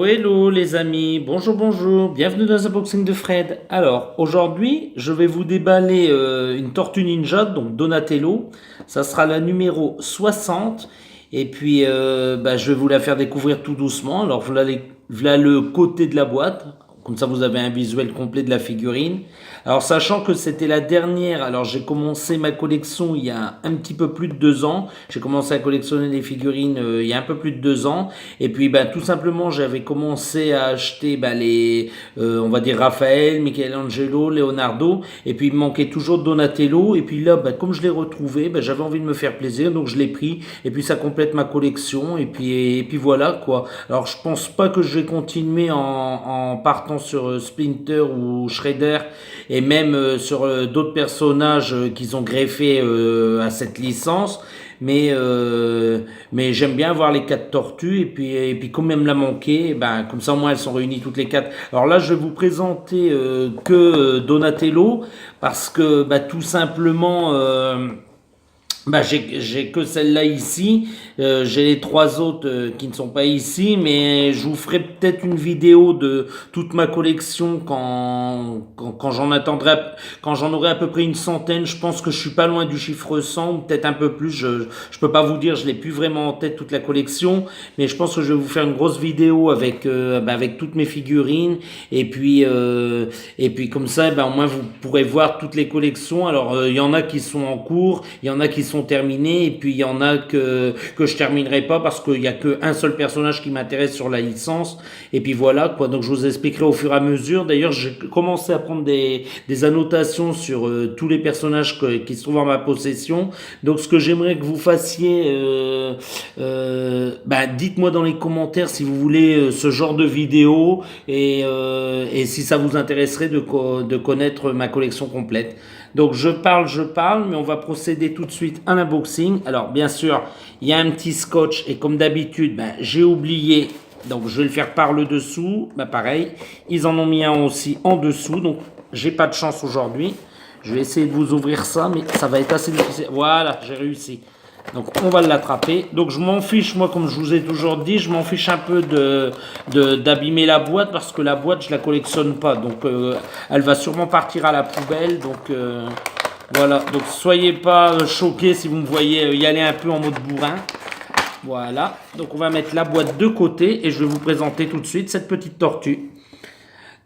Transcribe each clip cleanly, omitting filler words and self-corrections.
Hello les amis, bonjour bonjour, bienvenue dans un unboxing de Fred. Alors aujourd'hui je vais vous déballer une Tortue Ninja, donc Donatello, ça sera la numéro 60 et puis je vais vous la faire découvrir tout doucement. Alors voilà le côté de la boîte, comme ça vous avez un visuel complet de la figurine. Alors sachant que c'était la dernière, alors j'ai commencé ma collection il y a un petit peu plus de 2 ans. J'ai commencé à collectionner des figurines il y a un peu plus de 2 ans. Et puis tout simplement j'avais commencé à acheter on va dire Raphaël, Michelangelo, Leonardo. Et puis il me manquait toujours Donatello. Et puis là comme je l'ai retrouvé, j'avais envie de me faire plaisir, donc je l'ai pris. Et puis ça complète ma collection. Et puis voilà quoi. Alors je pense pas que je vais continuer en partant sur Splinter ou Shredder et même sur d'autres personnages qu'ils ont greffés à cette licence. Mais j'aime bien voir les 4 tortues et puis comme elle me l'a manqué, comme ça au moins elles sont réunies toutes les 4. Alors là je vais vous présenter que Donatello parce que tout simplement j'ai que celle-là ici. J'ai les 3 autres qui ne sont pas ici, mais je vous ferai peut-être une vidéo de toute ma collection quand j'en aurai à peu près une centaine. Je pense que je suis pas loin du chiffre 100, ou peut-être un peu plus. Je peux pas vous dire, je l'ai plus vraiment en tête toute la collection, mais je pense que je vais vous faire une grosse vidéo avec toutes mes figurines et puis comme ça, au moins vous pourrez voir toutes les collections. Alors il y en a qui sont en cours, il y en a qui sont terminés et puis il y en a que je terminerai pas parce qu'il y a qu'un seul personnage qui m'intéresse sur la licence et puis voilà quoi. Donc je vous expliquerai au fur et à mesure. D'ailleurs j'ai commencé à prendre des annotations sur tous les personnages qui se trouvent en ma possession. Donc ce que j'aimerais que vous fassiez dites-moi dans les commentaires si vous voulez ce genre de vidéo et si ça vous intéresserait de connaître ma collection complète. Donc je parle, mais on va procéder tout de suite à l'unboxing. Alors bien sûr, il y a un petit scotch et comme d'habitude, j'ai oublié, donc je vais le faire par le dessous. Pareil, ils en ont mis un aussi en dessous, donc j'ai pas de chance aujourd'hui. Je vais essayer de vous ouvrir ça, mais ça va être assez difficile. Voilà, j'ai réussi. Donc on va l'attraper. Donc je m'en fiche, moi comme je vous ai toujours dit, je m'en fiche un peu d'abîmer la boîte parce que la boîte je la collectionne pas. Donc elle va sûrement partir à la poubelle. Donc voilà, donc soyez pas choqués si vous me voyez y aller un peu en mode bourrin. Voilà, donc on va mettre la boîte de côté et je vais vous présenter tout de suite cette petite tortue.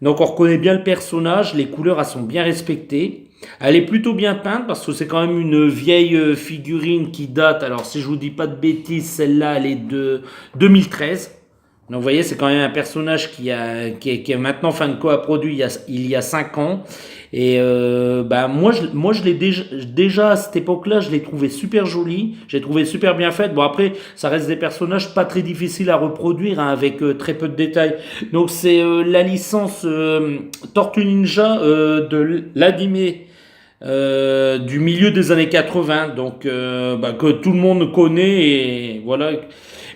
Donc on reconnaît bien le personnage, les couleurs elles sont bien respectées. Elle est plutôt bien peinte parce que c'est quand même une vieille figurine qui date. Alors si je vous dis pas de bêtises, celle-là elle est de 2013. Donc vous voyez, c'est quand même un personnage qui est maintenant Funko a produit il y a 5 ans. Et moi je l'ai déjà à cette époque-là, je l'ai trouvé super jolie, j'ai trouvé super bien faite. Bon après, ça reste des personnages pas très difficiles à reproduire avec très peu de détails. Donc c'est la licence Tortue Ninja de l'anime du milieu des années 80, donc que tout le monde connaît et voilà.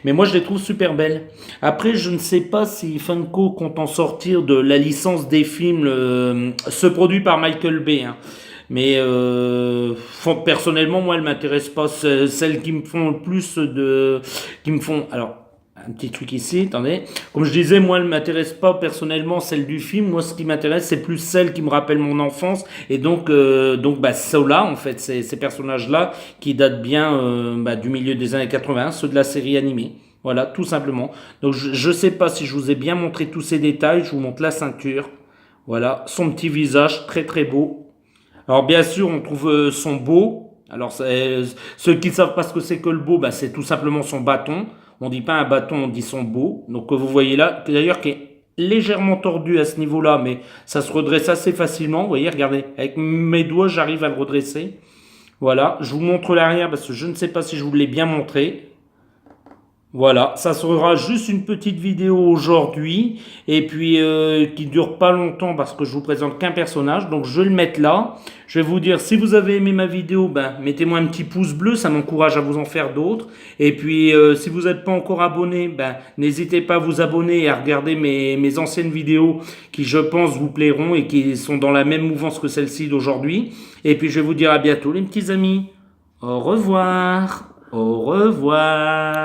Mais moi je les trouve super belles. Après je ne sais pas si Funko compte en sortir de la licence des films ce produit par Michael Bay. Hein. Mais personnellement moi elles m'intéressent pas. Celles qui me font le plus qui me font alors un petit truc ici, attendez. Comme je disais, moi, elle ne m'intéresse pas personnellement celle du film. Moi, ce qui m'intéresse, c'est plus celle qui me rappelle mon enfance. Et donc ceux-là, en fait, ces personnages-là, qui datent bien du milieu des années 80, ceux de la série animée. Voilà, tout simplement. Donc, je ne sais pas si je vous ai bien montré tous ces détails. Je vous montre la ceinture. Voilà, son petit visage, très très beau. Alors, bien sûr, on trouve son beau. Alors, ceux qui ne savent pas ce que c'est que le beau, c'est tout simplement son bâton. On dit pas un bâton, on dit son beau. Donc vous voyez là, d'ailleurs qui est légèrement tordu à ce niveau-là, mais ça se redresse assez facilement. Vous voyez, regardez, avec mes doigts, j'arrive à le redresser. Voilà, je vous montre l'arrière parce que je ne sais pas si je vous l'ai bien montré. Voilà, ça sera juste une petite vidéo aujourd'hui et puis qui dure pas longtemps parce que je vous présente qu'un personnage. Donc je vais le mettre là. Je vais vous dire si vous avez aimé ma vidéo, mettez-moi un petit pouce bleu, ça m'encourage à vous en faire d'autres. Et puis si vous n'êtes pas encore abonné, n'hésitez pas à vous abonner et à regarder mes anciennes vidéos qui je pense vous plairont et qui sont dans la même mouvance que celle-ci d'aujourd'hui. Et puis je vais vous dire à bientôt les petits amis. Au revoir. Au revoir.